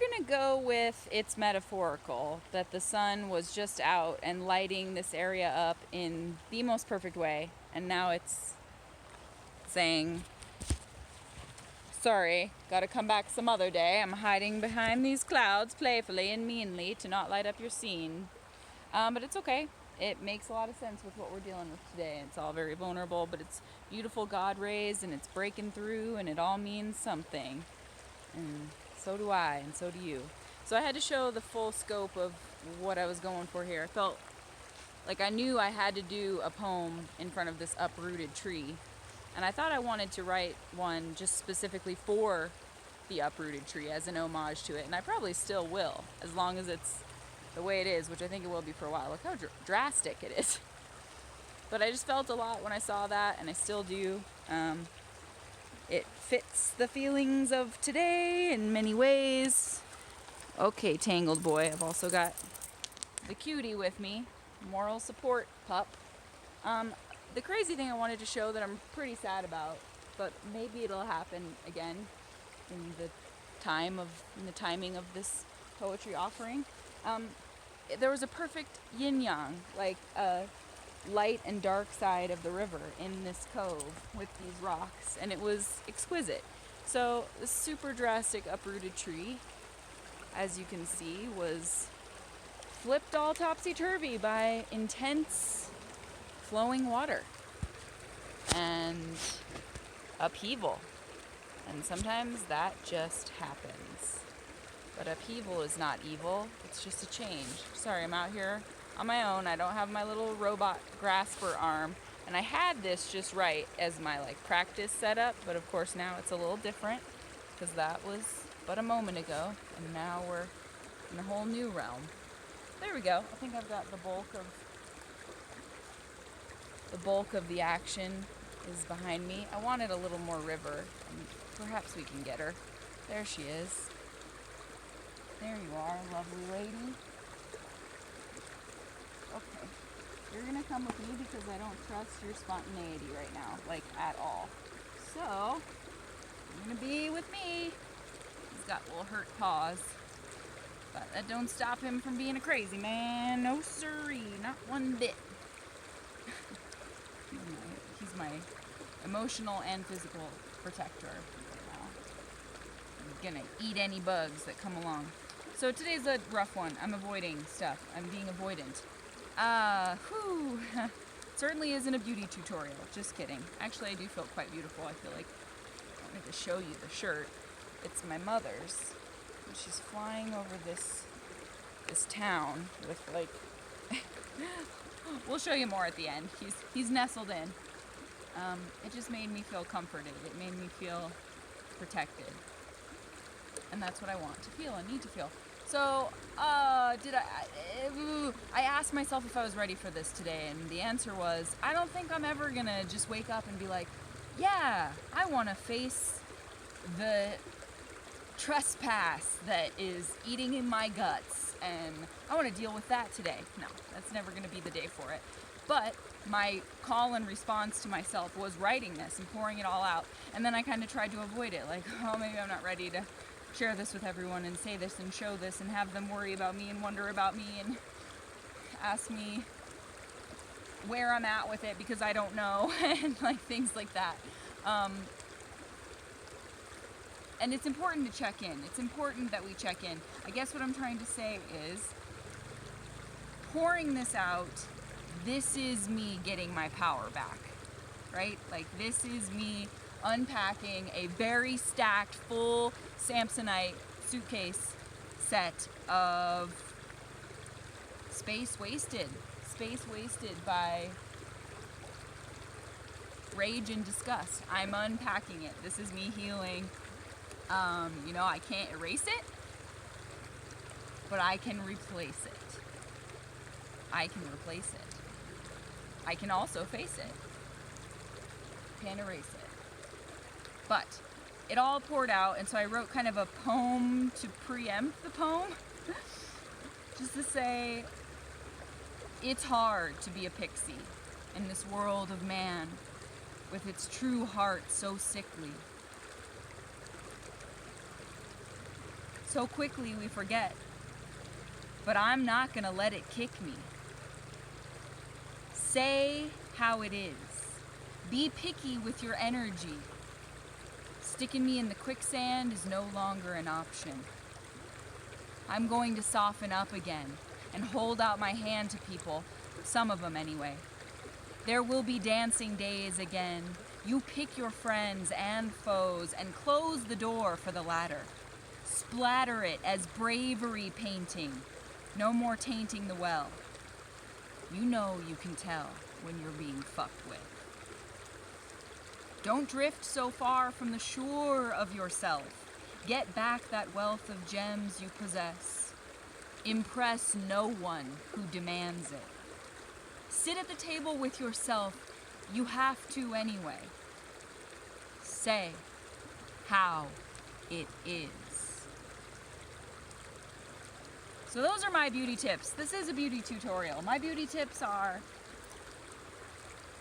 gonna go with it's metaphorical, that the sun was just out and lighting this area up in the most perfect way, and now it's saying, sorry, gotta come back some other day. I'm hiding behind these clouds playfully and meanly to not light up your scene. But it's okay. It makes a lot of sense with what we're dealing with today. It's all very vulnerable, but it's beautiful God rays, and it's breaking through, and it all means something. And so do I, and so do you. So I had to show the full scope of what I was going for here. I felt like I knew I had to do a poem in front of this uprooted tree. And I thought I wanted to write one just specifically for the uprooted tree as an homage to it. And I probably still will, as long as it's the way it is, which I think it will be for a while. Look how drastic it is. But I just felt a lot when I saw that, and I still do. It fits the feelings of today in many ways. Okay, Tangled Boy. I've also got the cutie with me, moral support pup. The crazy thing I wanted to show that I'm pretty sad about, but maybe it'll happen again in the timing of this poetry offering. There was a perfect yin-yang, like a light and dark side of the river in this cove with these rocks, and it was exquisite. So the super drastic uprooted tree, as you can see, was flipped all topsy-turvy by intense flowing water and upheaval. And sometimes that just happens. But upheaval is not evil, it's just a change. Sorry, I'm out here on my own. I don't have my little robot grasper arm. And I had this just right as my practice setup, but of course now it's a little different because that was but a moment ago, and now we're in a whole new realm. There we go. I think I've got the bulk of the action is behind me. I wanted a little more river, and perhaps we can get her. There she is. There you are, lovely lady. Okay. You're gonna come with me because I don't trust your spontaneity right now, at all. So, you're gonna be with me. He's got little hurt paws. But that don't stop him from being a crazy man. No siree, not one bit. He's my emotional and physical protector right now. I'm gonna eat any bugs that come along. So today's a rough one. I'm avoiding stuff. I'm being avoidant. Certainly isn't a beauty tutorial. Just kidding. Actually, I do feel quite beautiful. I feel like I wanted to show you the shirt. It's my mother's. And she's flying over this town with we'll show you more at the end. He's nestled in. It just made me feel comforted. It made me feel protected. And that's what I want to feel and need to feel. So, I asked myself if I was ready for this today, and the answer was, I don't think I'm ever gonna just wake up and be like, yeah, I wanna face the trespass that is eating in my guts, and I wanna deal with that today. No, that's never gonna be the day for it. But my call and response to myself was writing this and pouring it all out, and then I kind of tried to avoid it, maybe I'm not ready to share this with everyone and say this and show this and have them worry about me and wonder about me and ask me where I'm at with it because I don't know and things like that. And it's important to check in. It's important that we check in. I guess what I'm trying to say is pouring this out, this is me getting my power back, right? This is me unpacking a very stacked, full Samsonite suitcase set of space wasted by rage and disgust. I'm unpacking it. This is me healing. I can't erase it, but I can replace it. I can also face it. Can't erase it. But it all poured out, and so I wrote kind of a poem to preempt the poem. Just to say, it's hard to be a pixie in this world of man, with its true heart so sickly. So quickly we forget. But I'm not gonna let it kick me. Say how it is. Be picky with your energy. Sticking me in the quicksand is no longer an option. I'm going to soften up again and hold out my hand to people, some of them anyway. There will be dancing days again. You pick your friends and foes and close the door for the latter. Splatter it as bravery painting. No more tainting the well. You know you can tell when you're being fucked with. Don't drift so far from the shore of yourself. Get back that wealth of gems you possess. Impress no one who demands it. Sit at the table with yourself. You have to anyway. Say how it is. So those are my beauty tips. This is a beauty tutorial. My beauty tips are: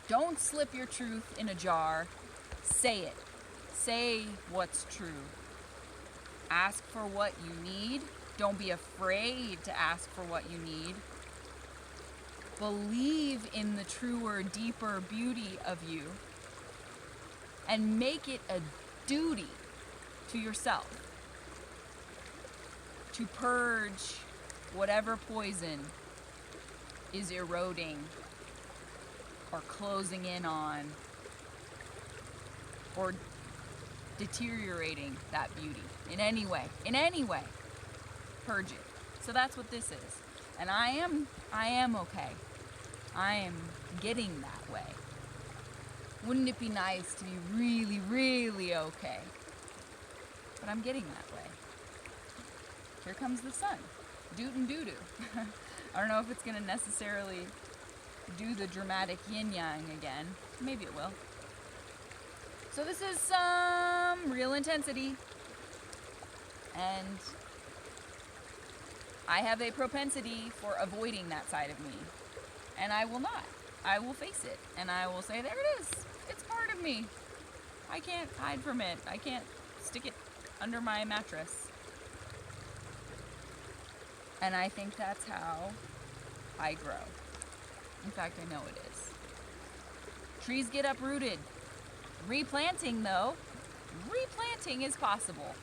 don't slip your truth in a jar. Say it. Say what's true. Ask for what you need. Don't be afraid to ask for what you need. Believe in the truer, deeper beauty of you. And make it a duty to yourself to purge whatever poison is eroding or closing in on or deteriorating that beauty in any way. Purge it. So that's what this is. And I am okay. I am getting that way. Wouldn't it be nice to be really, really okay? But I'm getting that way. Here comes the sun. Doot and doo-doo. I don't know if it's gonna necessarily do the dramatic yin-yang again. Maybe it will. So this is some real intensity. And I have a propensity for avoiding that side of me. And I will not. I will face it. And I will say, there it is. It's part of me. I can't hide from it. I can't stick it under my mattress. And I think that's how I grow. In fact, I know it is. Trees get uprooted. Replanting, though, replanting is possible.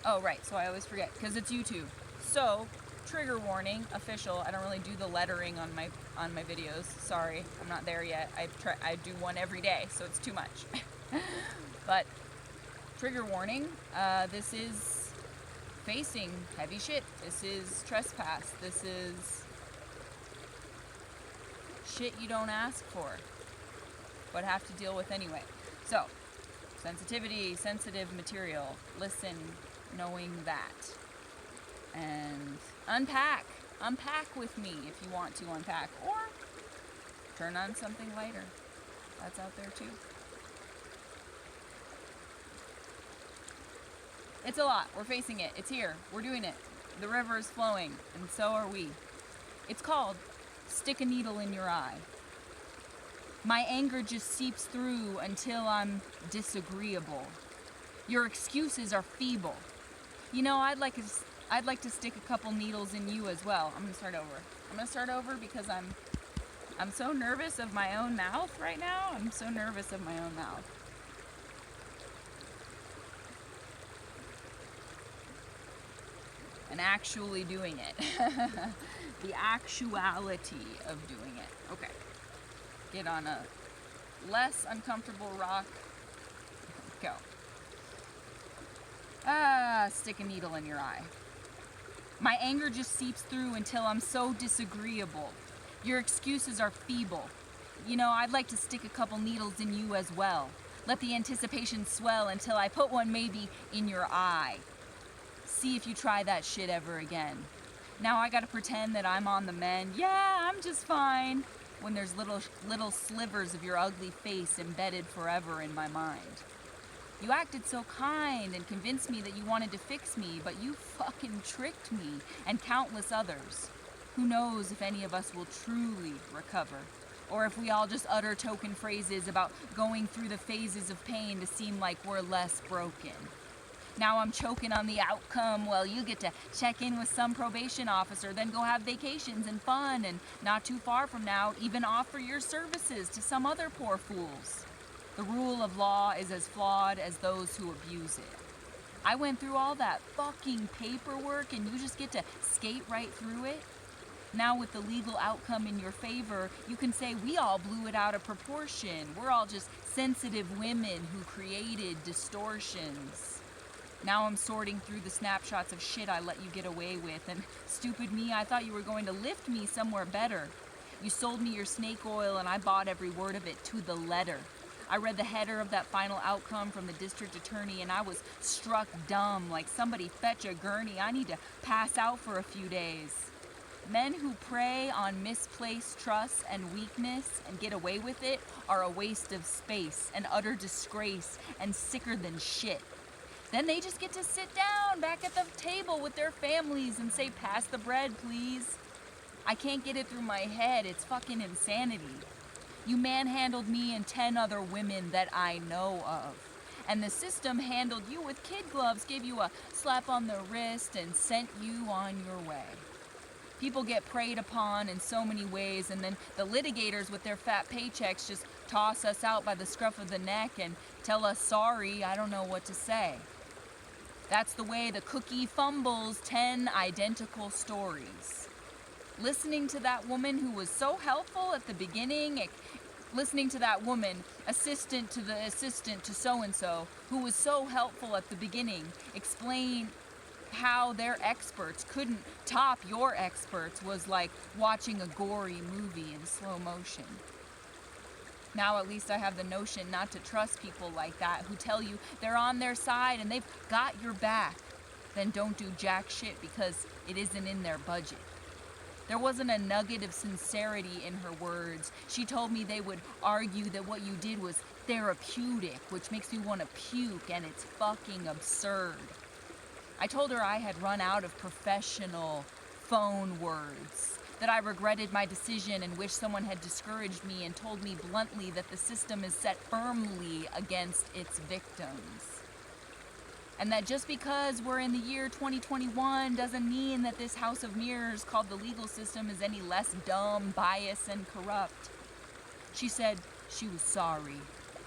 Oh, right, so I always forget, because it's YouTube. So, trigger warning, official. I don't really do the lettering on my videos. Sorry, I'm not there yet. I do one every day, so it's too much. But, trigger warning, this is facing heavy shit. This is trespass. This is shit you don't ask for, but have to deal with anyway. So, sensitivity, sensitive material. Listen, knowing that. And unpack. Unpack with me if you want to unpack. Or turn on something lighter. That's out there too. It's a lot. We're facing it. It's here. We're doing it. The river is flowing, and so are we. It's called Stick a Needle in Your Eye. My anger just seeps through until I'm disagreeable. Your excuses are feeble. You know, I'd like to stick a couple needles in you as well. I'm gonna start over because I'm so nervous of my own mouth right now. I'm so nervous of my own mouth. And actually doing it. The actuality of doing it. Okay. Get on a less uncomfortable rock. Go. Stick a needle in your eye. My anger just seeps through until I'm so disagreeable. Your excuses are feeble. You know, I'd like to stick a couple needles in you as well. Let the anticipation swell until I put one maybe in your eye. See if you try that shit ever again. Now I gotta pretend that I'm on the mend. Yeah, I'm just fine. When there's little slivers of your ugly face embedded forever in my mind. You acted so kind and convinced me that you wanted to fix me, but you fucking tricked me and countless others. Who knows if any of us will truly recover, or if we all just utter token phrases about going through the phases of pain to seem like we're less broken. Now I'm choking on the outcome. Well, you get to check in with some probation officer, then go have vacations and fun, and not too far from now, even offer your services to some other poor fools. The rule of law is as flawed as those who abuse it. I went through all that fucking paperwork and you just get to skate right through it? Now with the legal outcome in your favor, you can say we all blew it out of proportion. We're all just sensitive women who created distortions. Now I'm sorting through the snapshots of shit I let you get away with, and stupid me, I thought you were going to lift me somewhere better. You sold me your snake oil and I bought every word of it to the letter. I read the header of that final outcome from the district attorney and I was struck dumb, like somebody fetch a gurney. I need to pass out for a few days. Men who prey on misplaced trust and weakness and get away with it are a waste of space, an utter disgrace, and sicker than shit. Then they just get to sit down back at the table with their families and say, pass the bread, please. I can't get it through my head. It's fucking insanity. You manhandled me and 10 other women that I know of. And the system handled you with kid gloves, gave you a slap on the wrist, and sent you on your way. People get preyed upon in so many ways, and then the litigators with their fat paychecks just toss us out by the scruff of the neck and tell us, sorry, I don't know what to say. That's the way the cookie fumbles 10 identical stories. Listening to that woman who was so helpful at the beginning, listening to that woman, assistant to the assistant to so-and-so, who was so helpful at the beginning, explain how their experts couldn't top your experts was like watching a gory movie in slow motion. Now at least I have the notion not to trust people like that who tell you they're on their side and they've got your back. Then don't do jack shit because it isn't in their budget. There wasn't a nugget of sincerity in her words. She told me they would argue that what you did was therapeutic, which makes me want to puke, and it's fucking absurd. I told her I had run out of professional phone words, that I regretted my decision and wished someone had discouraged me and told me bluntly that the system is set firmly against its victims. And that just because we're in the year 2021 doesn't mean that this house of mirrors called the legal system is any less dumb, biased, and corrupt. She said she was sorry,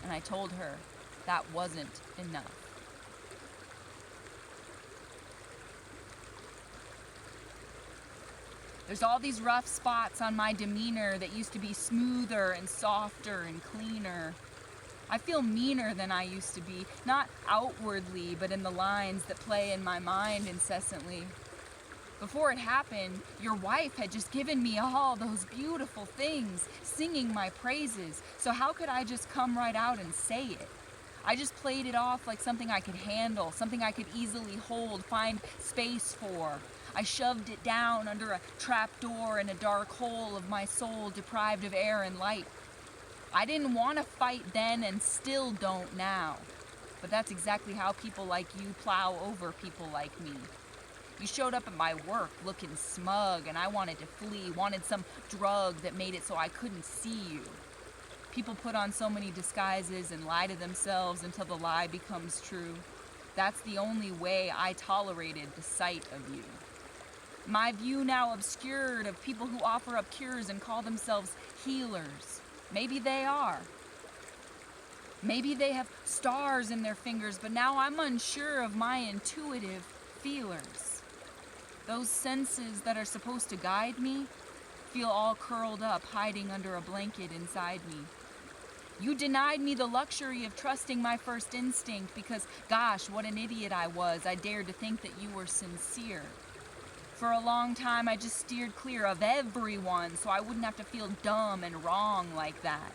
and I told her that wasn't enough. There's all these rough spots on my demeanor that used to be smoother and softer and cleaner. I feel meaner than I used to be, not outwardly, but in the lines that play in my mind incessantly. Before it happened, your wife had just given me all those beautiful things, singing my praises, so how could I just come right out and say it? I just played it off like something I could handle, something I could easily hold, find space for. I shoved it down under a trapdoor in a dark hole of my soul deprived of air and light. I didn't want to fight then and still don't now. But that's exactly how people like you plow over people like me. You showed up at my work looking smug and I wanted to flee, wanted some drug that made it so I couldn't see you. People put on so many disguises and lie to themselves until the lie becomes true. That's the only way I tolerated the sight of you. My view now obscured of people who offer up cures and call themselves healers. Maybe they are. Maybe they have stars in their fingers, but now I'm unsure of my intuitive feelers. Those senses that are supposed to guide me feel all curled up, hiding under a blanket inside me. You denied me the luxury of trusting my first instinct because, gosh, what an idiot I was. I dared to think that you were sincere. For a long time, I just steered clear of everyone so I wouldn't have to feel dumb and wrong like that.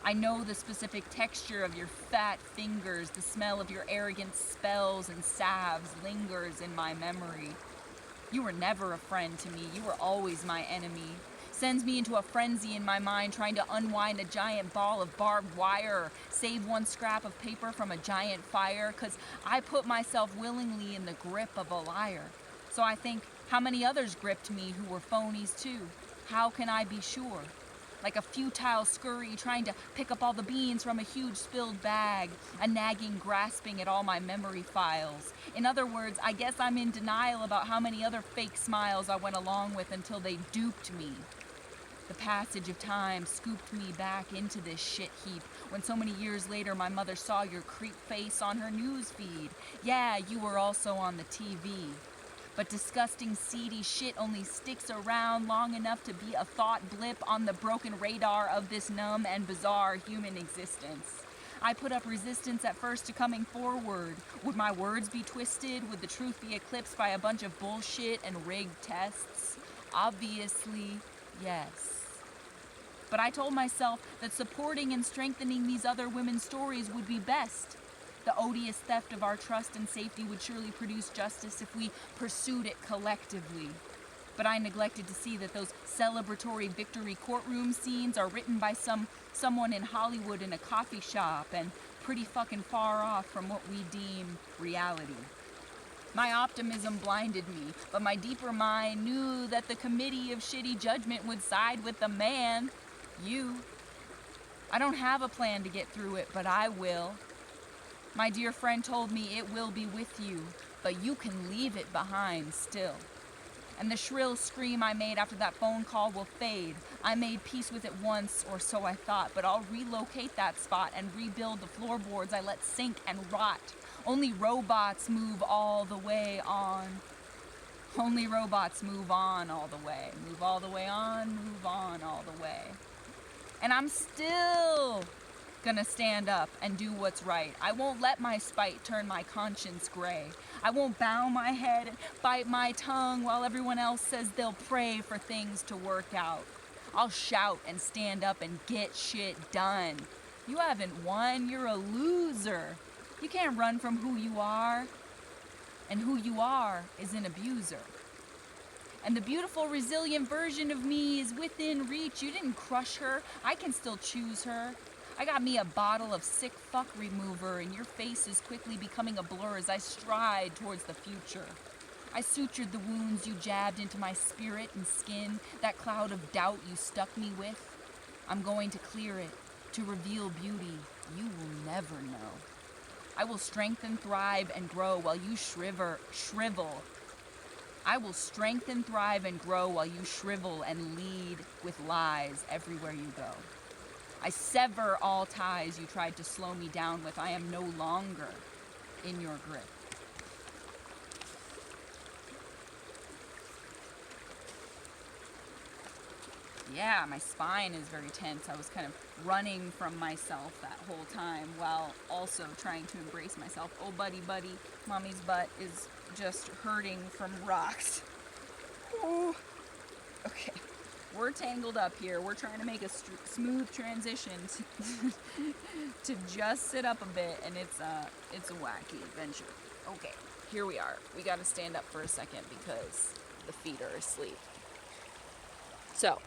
I know the specific texture of your fat fingers, the smell of your arrogant spells and salves lingers in my memory. You were never a friend to me. You were always my enemy. Sends me into a frenzy in my mind trying to unwind a giant ball of barbed wire or save one scrap of paper from a giant fire because I put myself willingly in the grip of a liar. So I think, how many others gripped me who were phonies too? How can I be sure? like a futile scurry trying to pick up all the beans from a huge spilled bag, a nagging grasping at all my memory files. In other words, I guess I'm in denial about how many other fake smiles I went along with until they duped me. The passage of time scooped me back into this shit heap when so many years later my mother saw your creep face on her news feed. Yeah, you were also on the TV. But disgusting, seedy shit only sticks around long enough to be a thought blip on the broken radar of this numb and bizarre human existence. I put up resistance at first to coming forward. Would my words be twisted? Would the truth be eclipsed by a bunch of bullshit and rigged tests? Obviously, yes. But I told myself that supporting and strengthening these other women's stories would be best. The odious theft of our trust and safety would surely produce justice if we pursued it collectively. But I neglected to see that those celebratory victory courtroom scenes are written by someone in Hollywood in a coffee shop and pretty fucking far off from what we deem reality. My optimism blinded me, but my deeper mind knew that the committee of shitty judgment would side with the man. You. I don't have a plan to get through it, but I will. My dear friend told me it will be with you, but you can leave it behind still. And the shrill scream I made after that phone call will fade. I made peace with it once, or so I thought, but I'll relocate that spot and rebuild the floorboards I let sink and rot. Only robots move all the way on. Only robots move on all the way. Move all the way on, move on all the way. And I'm still gonna stand up and do what's right. I won't let my spite turn my conscience gray. I won't bow my head and bite my tongue while everyone else says they'll pray for things to work out. I'll shout and stand up and get shit done. You haven't won, you're a loser. You can't run from who you are. And who you are is an abuser. And the beautiful, resilient version of me is within reach. You didn't crush her. I can still choose her. I got me a bottle of sick fuck remover, and your face is quickly becoming a blur as I stride towards the future. I sutured the wounds you jabbed into my spirit and skin, that cloud of doubt you stuck me with. I'm going to clear it, to reveal beauty you will never know. I will strengthen, thrive, and grow while you shrivel. I will strengthen, thrive, and grow while you shrivel and lead with lies everywhere you go. I sever all ties you tried to slow me down with. I am no longer in your grip. Yeah, my spine is very tense. I was kind of running from myself that whole time while also trying to embrace myself. Oh, buddy, mommy's butt is just hurting from rocks. Oh. Okay, we're tangled up here. We're trying to make a smooth transition to just sit up a bit, and it's a wacky adventure. Okay, here we are. We got to stand up for a second because the feet are asleep. So.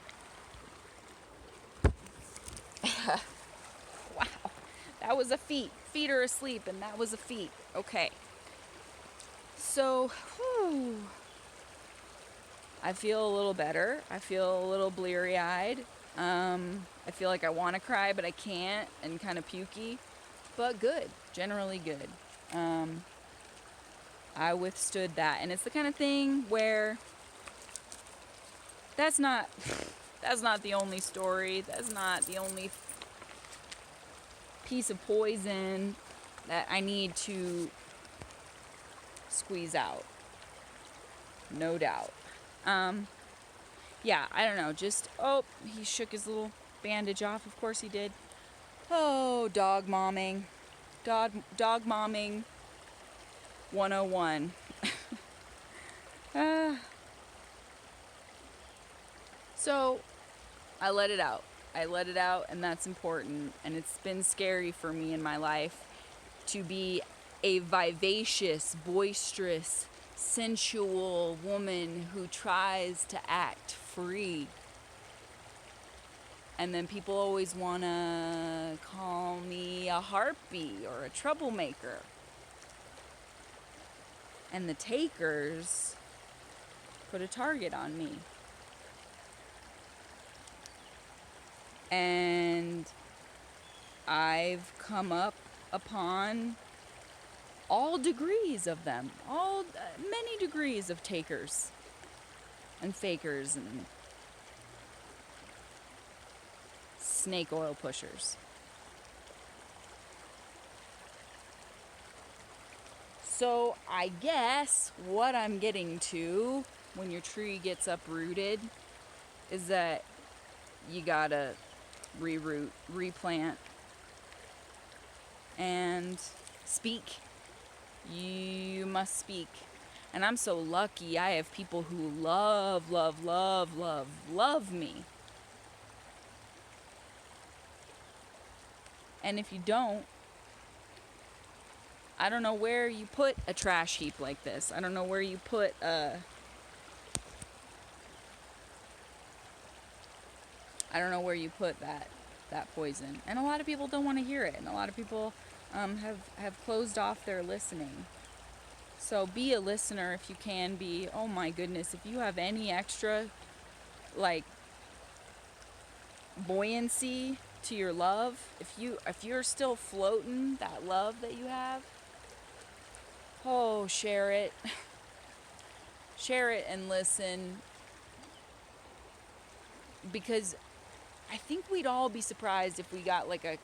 Wow, that was a feat. Feet are asleep, and that was a feat. Okay. So, I feel a little better. I feel a little bleary-eyed. I feel like I want to cry, but I can't, and kind of pukey. But good. Generally good. I withstood that. And it's the kind of thing where that's not the only story. That's not the only piece of poison that I need to squeeze out. No doubt. Yeah, I don't know. Just, he shook his little bandage off. Of course he did. Oh, dog momming. Dog momming 101. So, I let it out. And that's important. And it's been scary for me in my life to be a vivacious, boisterous, sensual woman who tries to act free. And then people always want to call me a harpy or a troublemaker. And the takers put a target on me. And I've come up upon all degrees of them, many degrees of takers and fakers and snake oil pushers. So I guess what I'm getting to when your tree gets uprooted is that you gotta reroot, replant, and speak. You must speak. And I'm so lucky I have people who love me. And if you don't, I don't know where you put a trash heap like this. I don't know where you put I don't know where you put that poison. And a lot of people don't want to hear it. And a lot of people have closed off their listening. So be a listener if you can be. Oh my goodness, if you have any extra like buoyancy to your love, if you're still floating that love that you have, oh, share it. Share it and listen, because I think we'd all be surprised if we got like a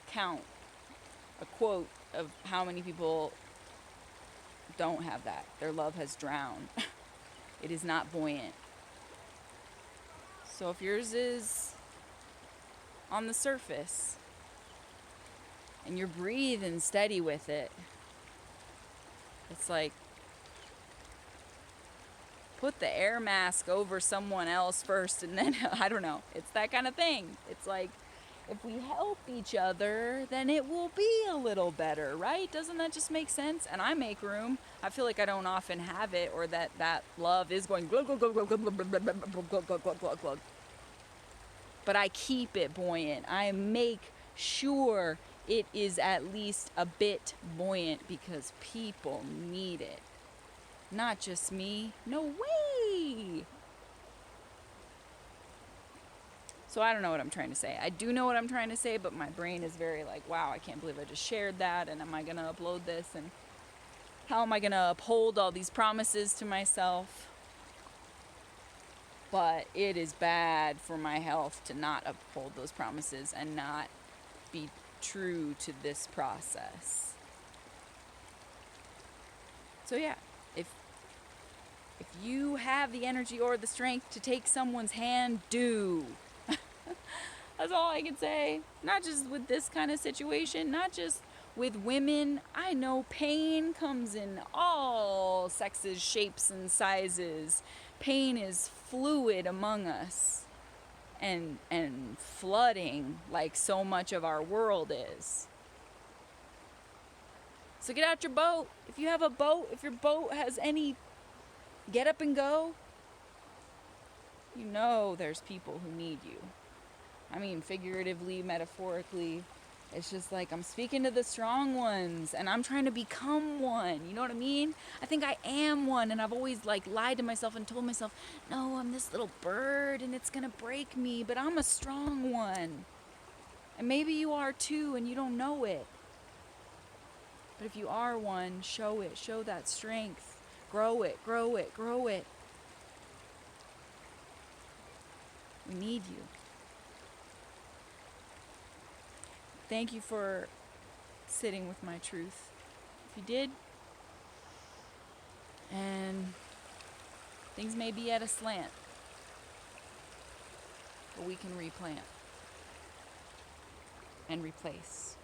quote of how many people don't have that. Their love has drowned. It is not buoyant. So if yours is on the surface and you're breathing steady with it, it's like put the air mask over someone else first and then, I don't know. It's that kind of thing. It's like, if we help each other, then it will be a little better, right? Doesn't that just make sense? And I make room. I feel like I don't often have it, or that love is going glug, glug, glug, glug, glug, glug, glug, glug, glug, glug, glug, glug. But I keep it buoyant. I make sure it is at least a bit buoyant because people need it. Not just me. No way. So I don't know what I'm trying to say. I do know what I'm trying to say, but my brain is very like, wow, I can't believe I just shared that. And am I going to upload this? And how am I going to uphold all these promises to myself? But it is bad for my health to not uphold those promises and not be true to this process. So yeah, if you have the energy or the strength to take someone's hand, do. That's all I can say. Not just with this kind of situation, not just with women. I know pain comes in all sexes, shapes, and sizes. Pain is fluid among us and flooding like so much of our world is. So get out your boat. If you have a boat, if your boat has any get up and go, you know there's people who need you. I mean, figuratively, metaphorically. It's just like I'm speaking to the strong ones and I'm trying to become one. You know what I mean? I think I am one, and I've always like lied to myself and told myself, no, I'm this little bird and it's gonna break me, but I'm a strong one. And maybe you are too and you don't know it. But if you are one, show it. Show that strength. Grow it, grow it, grow it. We need you. Thank you for sitting with my truth. If you did, and things may be at a slant, but we can replant and replace.